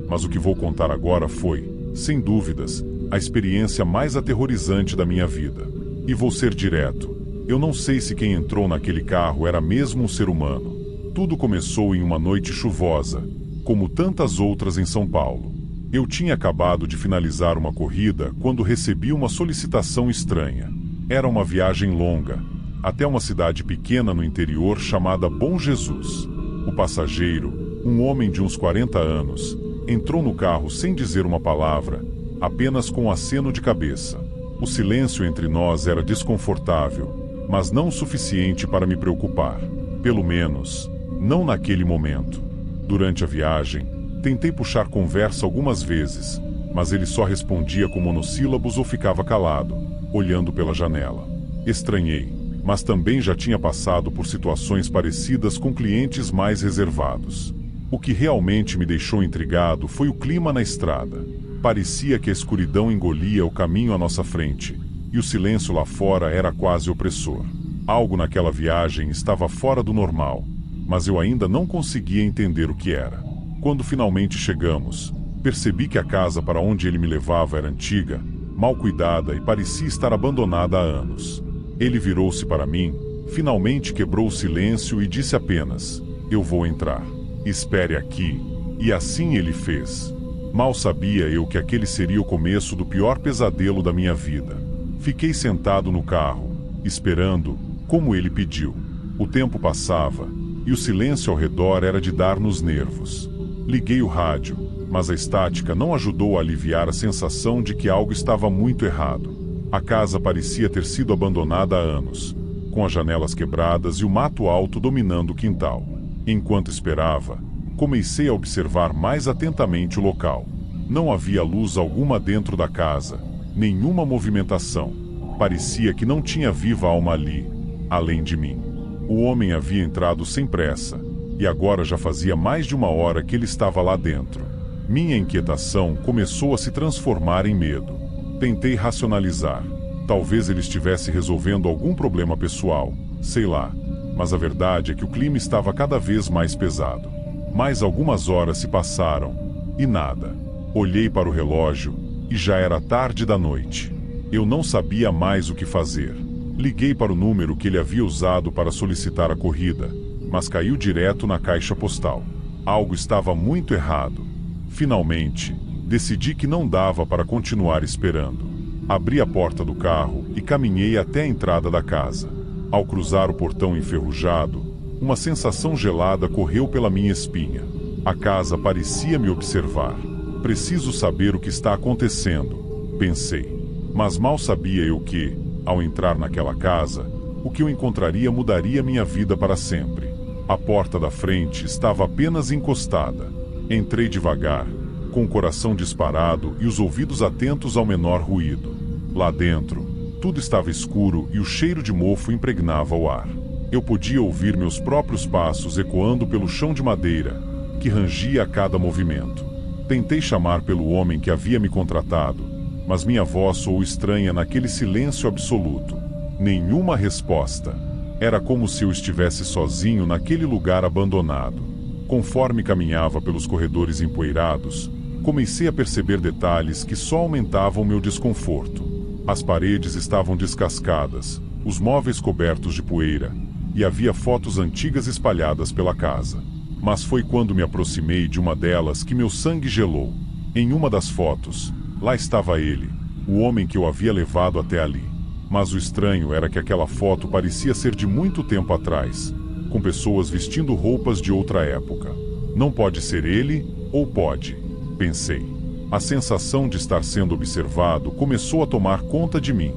mas o que vou contar agora foi, sem dúvidas, a experiência mais aterrorizante da minha vida. E vou ser direto, eu não sei se quem entrou naquele carro era mesmo um ser humano. Tudo começou em uma noite chuvosa, como tantas outras em São Paulo. Eu tinha acabado de finalizar uma corrida quando recebi uma solicitação estranha. Era uma viagem longa, até uma cidade pequena no interior chamada Bom Jesus. O passageiro, um homem de uns 40 anos, Entrou no carro sem dizer uma palavra, apenas com um aceno de cabeça. O silêncio entre nós era desconfortável, mas não o suficiente para me preocupar. Pelo menos, não naquele momento. Durante a viagem, tentei puxar conversa algumas vezes, mas ele só respondia com monossílabos ou ficava calado, olhando pela janela. Estranhei, mas também já tinha passado por situações parecidas com clientes mais reservados. O que realmente me deixou intrigado foi o clima na estrada. Parecia que a escuridão engolia o caminho à nossa frente, e o silêncio lá fora era quase opressor. Algo naquela viagem estava fora do normal, mas eu ainda não conseguia entender o que era. Quando finalmente chegamos, percebi que a casa para onde ele me levava era antiga, mal cuidada e parecia estar abandonada há anos. Ele virou-se para mim, finalmente quebrou o silêncio e disse apenas: "Eu vou entrar. Espere aqui." E assim ele fez. Mal sabia eu que aquele seria o começo do pior pesadelo da minha vida. Fiquei sentado no carro, esperando, como ele pediu. O tempo passava, e o silêncio ao redor era de dar nos nervos. Liguei o rádio, mas a estática não ajudou a aliviar a sensação de que algo estava muito errado. A casa parecia ter sido abandonada há anos, com as janelas quebradas e o mato alto dominando o quintal. Enquanto esperava, comecei a observar mais atentamente o local. Não havia luz alguma dentro da casa, nenhuma movimentação. Parecia que não tinha viva alma ali, além de mim. O homem havia entrado sem pressa, e agora já fazia mais de uma hora que ele estava lá dentro. Minha inquietação começou a se transformar em medo. Tentei racionalizar. Talvez ele estivesse resolvendo algum problema pessoal, sei lá. Mas a verdade é que o clima estava cada vez mais pesado. Mais algumas horas se passaram, e nada. Olhei para o relógio, e já era tarde da noite. Eu não sabia mais o que fazer. Liguei para o número que ele havia usado para solicitar a corrida, mas caiu direto na caixa postal. Algo estava muito errado. Finalmente, decidi que não dava para continuar esperando. Abri a porta do carro e caminhei até a entrada da casa. Ao cruzar o portão enferrujado, uma sensação gelada correu pela minha espinha. A casa parecia me observar. Preciso saber o que está acontecendo, pensei. Mas mal sabia eu que, ao entrar naquela casa, o que eu encontraria mudaria minha vida para sempre. A porta da frente estava apenas encostada. Entrei devagar, com o coração disparado e os ouvidos atentos ao menor ruído. Lá dentro, tudo estava escuro e o cheiro de mofo impregnava o ar. Eu podia ouvir meus próprios passos ecoando pelo chão de madeira, que rangia a cada movimento. Tentei chamar pelo homem que havia me contratado, mas minha voz soou estranha naquele silêncio absoluto. Nenhuma resposta. Era como se eu estivesse sozinho naquele lugar abandonado. Conforme caminhava pelos corredores empoeirados, comecei a perceber detalhes que só aumentavam meu desconforto. As paredes estavam descascadas, os móveis cobertos de poeira, e havia fotos antigas espalhadas pela casa. Mas foi quando me aproximei de uma delas que meu sangue gelou. Em uma das fotos, lá estava ele, o homem que eu havia levado até ali. Mas o estranho era que aquela foto parecia ser de muito tempo atrás, com pessoas vestindo roupas de outra época. Não pode ser ele, ou pode, pensei. A sensação de estar sendo observado começou a tomar conta de mim.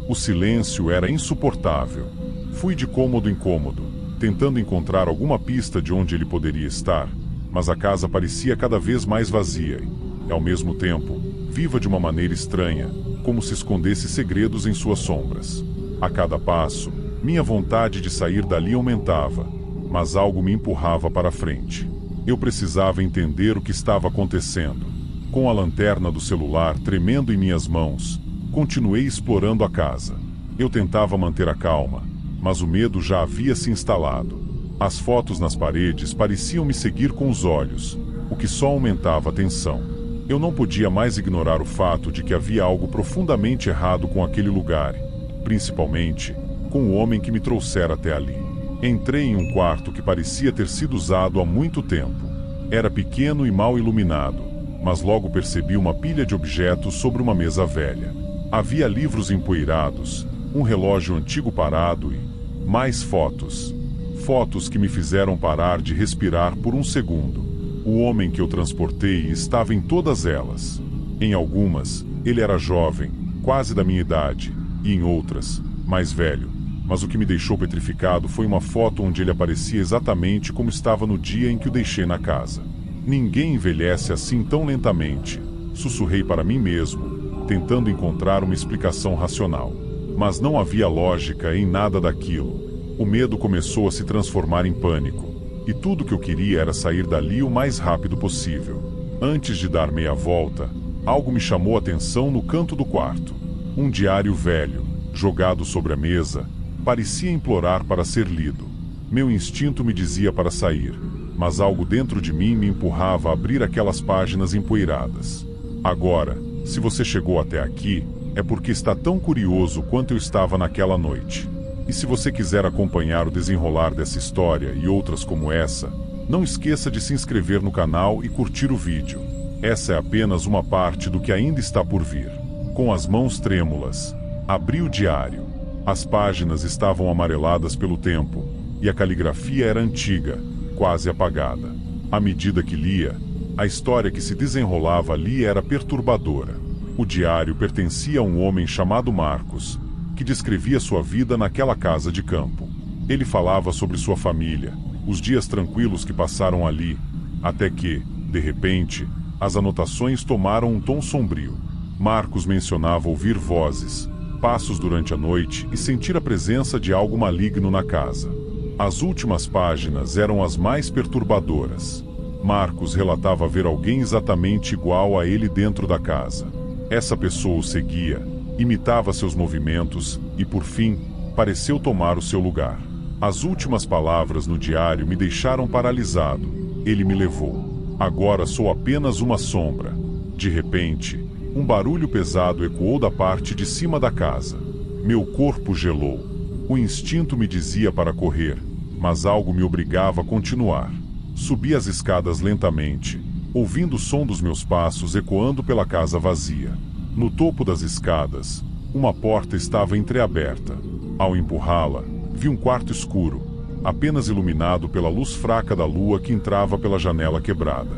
O silêncio era insuportável. Fui de cômodo em cômodo, tentando encontrar alguma pista de onde ele poderia estar, mas a casa parecia cada vez mais vazia e, ao mesmo tempo, viva de uma maneira estranha, como se escondesse segredos em suas sombras. A cada passo, minha vontade de sair dali aumentava, mas algo me empurrava para frente. Eu precisava entender o que estava acontecendo. Com a lanterna do celular tremendo em minhas mãos, continuei explorando a casa. Eu tentava manter a calma, mas o medo já havia se instalado. As fotos nas paredes pareciam me seguir com os olhos, o que só aumentava a tensão. Eu não podia mais ignorar o fato de que havia algo profundamente errado com aquele lugar, principalmente com o homem que me trouxera até ali. Entrei em um quarto que parecia ter sido usado há muito tempo. Era pequeno e mal iluminado, mas logo percebi uma pilha de objetos sobre uma mesa velha. Havia livros empoeirados, um relógio antigo parado e mais fotos. Fotos que me fizeram parar de respirar por um segundo. O homem que eu transportei estava em todas elas. Em algumas, ele era jovem, quase da minha idade, e em outras, mais velho. Mas o que me deixou petrificado foi uma foto onde ele aparecia exatamente como estava no dia em que o deixei na casa. Ninguém envelhece assim tão lentamente, sussurrei para mim mesmo, tentando encontrar uma explicação racional. Mas não havia lógica em nada daquilo. O medo começou a se transformar em pânico, e tudo que eu queria era sair dali o mais rápido possível. Antes de dar meia volta, algo me chamou a atenção no canto do quarto. Um diário velho, jogado sobre a mesa, parecia implorar para ser lido. Meu instinto me dizia para sair, mas algo dentro de mim me empurrava a abrir aquelas páginas empoeiradas. Agora, se você chegou até aqui, é porque está tão curioso quanto eu estava naquela noite. E se você quiser acompanhar o desenrolar dessa história e outras como essa, não esqueça de se inscrever no canal e curtir o vídeo. Essa é apenas uma parte do que ainda está por vir. Com as mãos trêmulas, abri o diário. As páginas estavam amareladas pelo tempo, e a caligrafia era antiga, quase apagada. À medida que lia, a história que se desenrolava ali era perturbadora. O diário pertencia a um homem chamado Marcos, que descrevia sua vida naquela casa de campo. Ele falava sobre sua família, os dias tranquilos que passaram ali, até que, de repente, as anotações tomaram um tom sombrio. Marcos mencionava ouvir vozes, passos durante a noite e sentir a presença de algo maligno na casa. As últimas páginas eram as mais perturbadoras. Marcos relatava ver alguém exatamente igual a ele dentro da casa. Essa pessoa o seguia, imitava seus movimentos e, por fim, pareceu tomar o seu lugar. As últimas palavras no diário me deixaram paralisado. Ele me levou. Agora sou apenas uma sombra. De repente, um barulho pesado ecoou da parte de cima da casa. Meu corpo gelou. O instinto me dizia para correr, mas algo me obrigava a continuar. Subi as escadas lentamente, ouvindo o som dos meus passos ecoando pela casa vazia. No topo das escadas, uma porta estava entreaberta. Ao empurrá-la, vi um quarto escuro, apenas iluminado pela luz fraca da lua que entrava pela janela quebrada.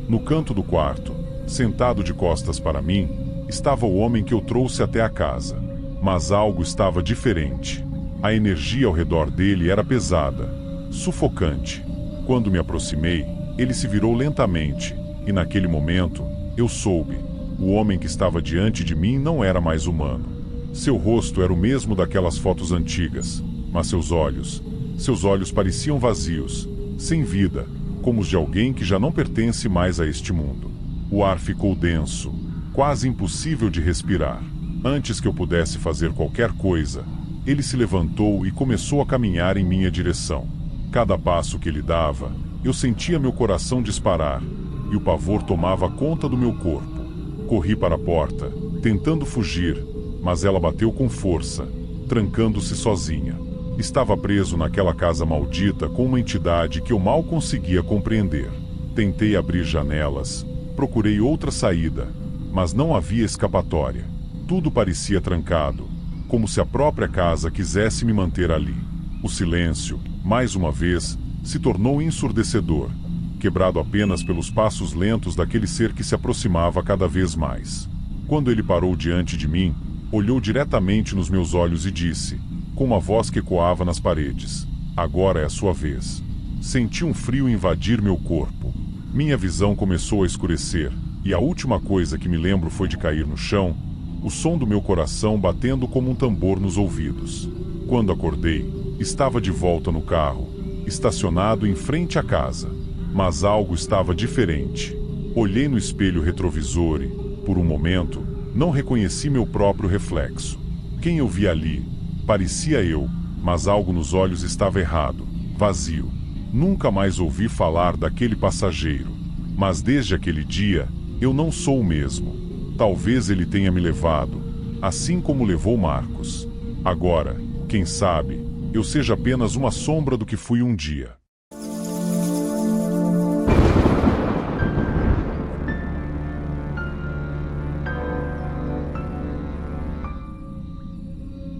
No canto do quarto, sentado de costas para mim, estava o homem que eu trouxe até a casa. Mas algo estava diferente. A energia ao redor dele era pesada, sufocante. Quando me aproximei, ele se virou lentamente, e naquele momento, eu soube. O homem que estava diante de mim não era mais humano. Seu rosto era o mesmo daquelas fotos antigas, mas seus olhos pareciam vazios, sem vida, como os de alguém que já não pertence mais a este mundo. O ar ficou denso, quase impossível de respirar. Antes que eu pudesse fazer qualquer coisa, ele se levantou e começou a caminhar em minha direção. Cada passo que ele dava, eu sentia meu coração disparar, e o pavor tomava conta do meu corpo. Corri para a porta, tentando fugir, mas ela bateu com força, trancando-se sozinha. Estava preso naquela casa maldita com uma entidade que eu mal conseguia compreender. Tentei abrir janelas, procurei outra saída, mas não havia escapatória. Tudo parecia trancado, como se a própria casa quisesse me manter ali. O silêncio, mais uma vez, se tornou ensurdecedor, quebrado apenas pelos passos lentos daquele ser que se aproximava cada vez mais. Quando ele parou diante de mim, olhou diretamente nos meus olhos e disse, com uma voz que ecoava nas paredes: "Agora é a sua vez." Senti um frio invadir meu corpo. Minha visão começou a escurecer, e a última coisa que me lembro foi de cair no chão, o som do meu coração batendo como um tambor nos ouvidos. Quando acordei, estava de volta no carro, estacionado em frente à casa. Mas algo estava diferente. Olhei no espelho retrovisor e, por um momento, não reconheci meu próprio reflexo. Quem eu vi ali? Parecia eu, mas algo nos olhos estava errado, vazio. Nunca mais ouvi falar daquele passageiro. Mas desde aquele dia, eu não sou o mesmo. Talvez ele tenha me levado, assim como levou Marcos. Agora, quem sabe, eu seja apenas uma sombra do que fui um dia.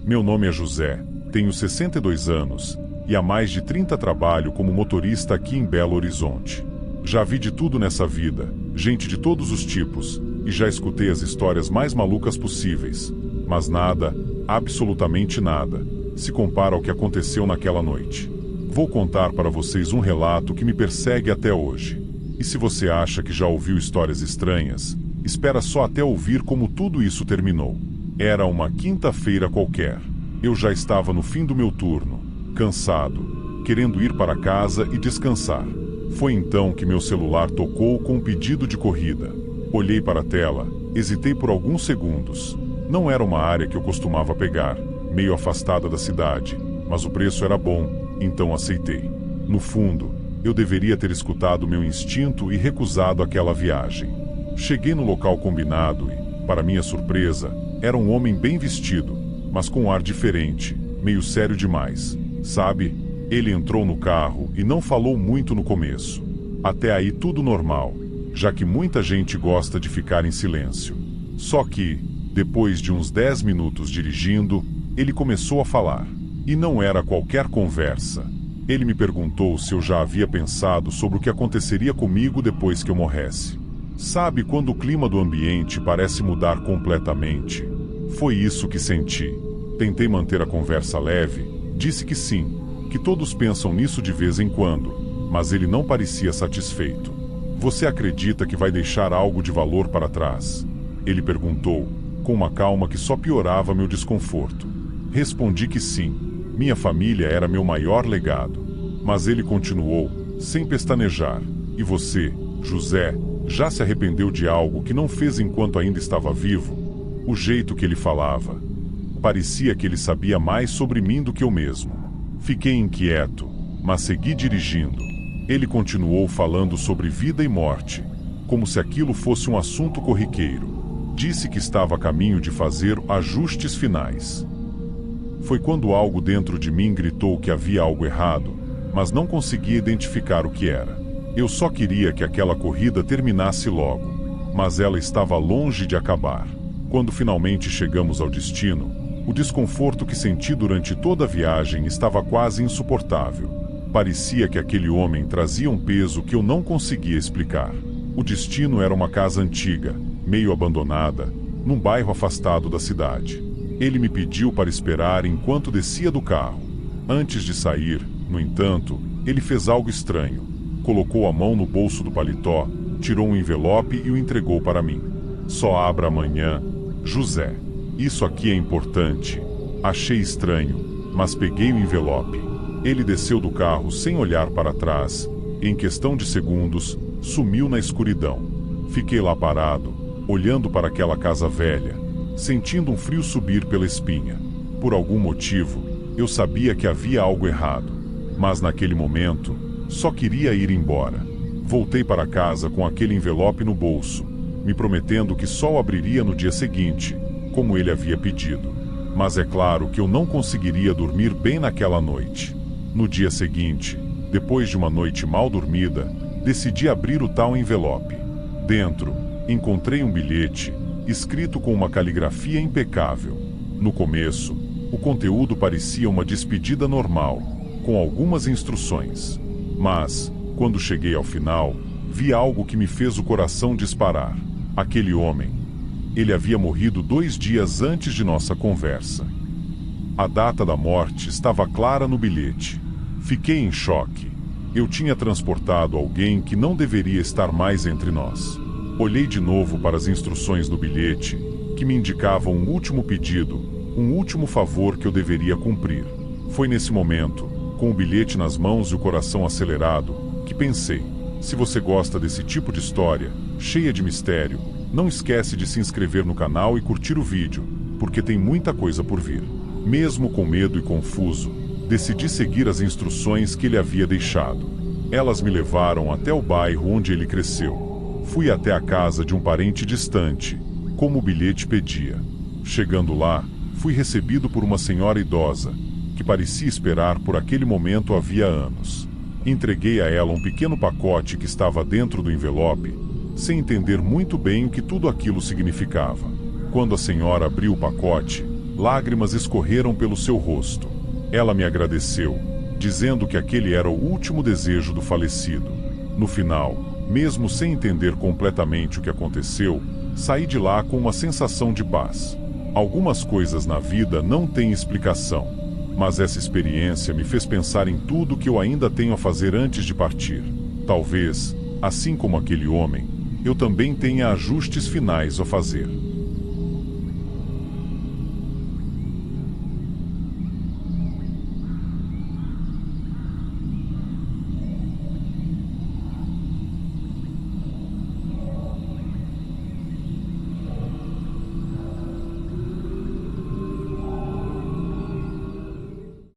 Meu nome é José, tenho 62 anos, e há mais de 30 trabalho como motorista aqui em Belo Horizonte. Já vi de tudo nessa vida, gente de todos os tipos, e já escutei as histórias mais malucas possíveis. Mas nada, absolutamente nada, se compara ao que aconteceu naquela noite. Vou contar para vocês um relato que me persegue até hoje. E se você acha que já ouviu histórias estranhas, espera só até ouvir como tudo isso terminou. Era uma quinta-feira qualquer. Eu já estava no fim do meu turno, cansado, querendo ir para casa e descansar. Foi então que meu celular tocou com um pedido de corrida. Olhei para a tela, hesitei por alguns segundos. Não era uma área que eu costumava pegar, meio afastada da cidade, mas o preço era bom, então aceitei. No fundo, eu deveria ter escutado meu instinto e recusado aquela viagem. Cheguei no local combinado e, para minha surpresa, era um homem bem vestido, mas com um ar diferente, meio sério demais. Sabe? Ele entrou no carro e não falou muito no começo. Até aí tudo normal, já que muita gente gosta de ficar em silêncio. Só que, depois de uns 10 minutos dirigindo, ele começou a falar. E não era qualquer conversa. Ele me perguntou se eu já havia pensado sobre o que aconteceria comigo depois que eu morresse. Sabe quando o clima do ambiente parece mudar completamente? Foi isso que senti. Tentei manter a conversa leve, disse que sim, que todos pensam nisso de vez em quando, mas ele não parecia satisfeito. Você acredita que vai deixar algo de valor para trás? Ele perguntou, com uma calma que só piorava meu desconforto. Respondi que sim. Minha família era meu maior legado. Mas ele continuou, sem pestanejar. E você, José, já se arrependeu de algo que não fez enquanto ainda estava vivo? O jeito que ele falava. Parecia que ele sabia mais sobre mim do que eu mesmo. Fiquei inquieto, mas segui dirigindo. Ele continuou falando sobre vida e morte, como se aquilo fosse um assunto corriqueiro. Disse que estava a caminho de fazer ajustes finais. Foi quando algo dentro de mim gritou que havia algo errado, mas não conseguia identificar o que era. Eu só queria que aquela corrida terminasse logo, mas ela estava longe de acabar. Quando finalmente chegamos ao destino, o desconforto que senti durante toda a viagem estava quase insuportável. Parecia que aquele homem trazia um peso que eu não conseguia explicar. O destino era uma casa antiga, meio abandonada, num bairro afastado da cidade. Ele me pediu para esperar enquanto descia do carro. Antes de sair, no entanto, ele fez algo estranho. Colocou a mão no bolso do paletó, tirou um envelope e o entregou para mim. Só abra amanhã, José. Isso aqui é importante. Achei estranho, mas peguei o envelope. Ele desceu do carro sem olhar para trás e, em questão de segundos, sumiu na escuridão. Fiquei lá parado, olhando para aquela casa velha, sentindo um frio subir pela espinha. Por algum motivo, eu sabia que havia algo errado, mas naquele momento, só queria ir embora. Voltei para casa com aquele envelope no bolso, me prometendo que só o abriria no dia seguinte, como ele havia pedido. Mas é claro que eu não conseguiria dormir bem naquela noite. No dia seguinte, depois de uma noite mal dormida, decidi abrir o tal envelope. Dentro, encontrei um bilhete, escrito com uma caligrafia impecável. No começo, o conteúdo parecia uma despedida normal, com algumas instruções. Mas, quando cheguei ao final, vi algo que me fez o coração disparar. Aquele homem. Ele havia morrido 2 dias antes de nossa conversa. A data da morte estava clara no bilhete. Fiquei em choque. Eu tinha transportado alguém que não deveria estar mais entre nós. Olhei de novo para as instruções do bilhete, que me indicavam um último pedido, um último favor que eu deveria cumprir. Foi nesse momento, com o bilhete nas mãos e o coração acelerado, que pensei: se você gosta desse tipo de história, cheia de mistério, não esquece de se inscrever no canal e curtir o vídeo, porque tem muita coisa por vir. Mesmo com medo e confuso, decidi seguir as instruções que ele havia deixado. Elas me levaram até o bairro onde ele cresceu. Fui até a casa de um parente distante, como o bilhete pedia. Chegando lá, fui recebido por uma senhora idosa, que parecia esperar por aquele momento havia anos. Entreguei a ela um pequeno pacote que estava dentro do envelope, sem entender muito bem o que tudo aquilo significava. Quando a senhora abriu o pacote, lágrimas escorreram pelo seu rosto. Ela me agradeceu, dizendo que aquele era o último desejo do falecido. No final, Mesmo sem entender completamente o que aconteceu, saí de lá com uma sensação de paz. Algumas coisas na vida não têm explicação, mas essa experiência me fez pensar em tudo que eu ainda tenho a fazer antes de partir. Talvez, assim como aquele homem, eu também tenha ajustes finais a fazer.